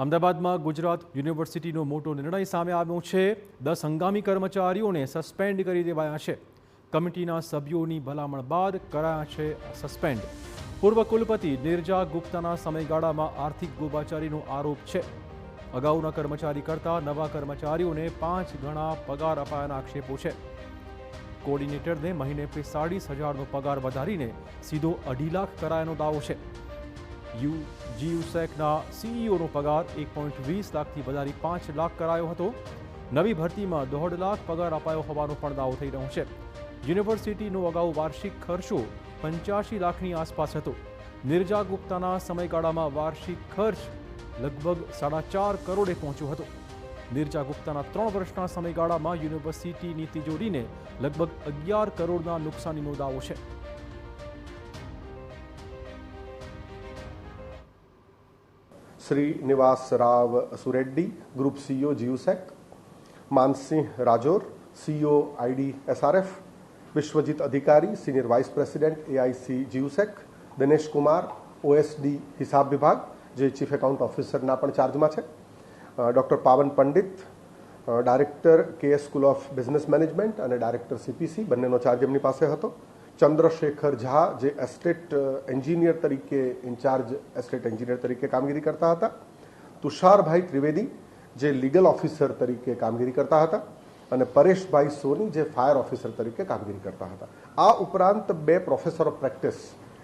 અમદાવાદમાં ગુજરાત યુનિવર્સિટીનો મોટો નિર્ણય સામે આવ્યો છે। 10 હંગામી કર્મચારીઓને સસ્પેન્ડ કરી દેવાયા છે। કમિટીના સભ્યોની ભલામણ બાદ કરાયા છે સસ્પેન્ડ। પૂર્વ કુલપતિ નિર્જા ગુપ્તાના સમયગાળામાં આર્થિક ગોબાચારીનો આરોપ છે। અગાઉના કર્મચારી કરતાં નવા કર્મચારીઓને 5 ગણા પગાર અપાયાના આક્ષેપો છે। કોર્ડિનેટરને મહિને 45,000નો પગાર વધારીને સીધો 2.5 લાખ કરાયાનો દાવો છે। જીયુસેકના સીઈઓનો પગાર 1.20 લાખથી વધારી 5 લાખ કરાયો હતો। નવી ભરતીમાં 1.5 લાખ પગાર અપાયો હોવાનો પણ દાવો થઈ રહ્યો છે। યુનિવર્સિટીનો અગાઉ વાર્ષિક ખર્ચો 85 લાખની આસપાસ હતો। નિર્જા ગુપ્તાના સમયગાળામાં વાર્ષિક ખર્ચ લગભગ 4.5 કરોડે પહોંચ્યો હતો। નિર્જા ગુપ્તાના 3 વર્ષના સમયગાળામાં યુનિવર્સિટીની તિજોરીને લગભગ 11 કરોડના નુકસાનીનો દાવો છે। Srinivas Rao Sureddy, group CEO GUSEC, Mansingh Rajour, CEO ID SRF, Vishwajit Adhikari, senior vice president AIC GUSEC, Dinesh Kumar OSD हिसाब विभाग जे चीफ एकाउंट ऑफिसरना पण चार्जमां छे, doctor Pavan Pandit director KS school of business management और डायरेक्टर सीपीसी बंनेनो चार्ज एमनी पासे हतो। चंद्रशेखर झा जे एस्टेट एंजीनियर तरीके इंचार्ज एस्टेट एंजीनियर तरीके कामगीरी करता हता। तुषार भाई त्रिवेदी जे लीगल ऑफिसर तरीके कामगीरी करता हता અને પરેશભાઈ સોની જે ફાયર ઓફિસર તરીકે કામગીરી કરતા હતા। આ ઉપરાંત 2 પ્રોફેસર ઓફ પ્રેક્ટિસ,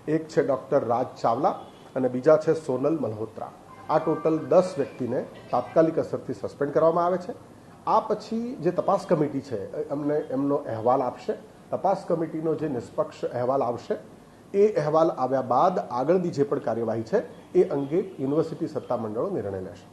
એક છે ડોક્ટર રાજ ચાવલા અને બીજા છે સોનલ મલ્હોત્રા। આ ટોટલ 10 વ્યક્તિને તાત્કાલિક અસરથી સસ્પેન્ડ કરવામાં આવે છે। આ પછી જે તપાસ કમિટી છે અમને એમનો અહેવાલ આપશે। તપાસ કમિટીનો જે નિષ્પક્ષ અહેવાલ આવશે એ અહેવાલ આવ્યા બાદ આગળની જે પણ કાર્યવાહી છે એ અંગે યુનિવર્સિટી સત્તામંડળો નિર્ણય લેશે।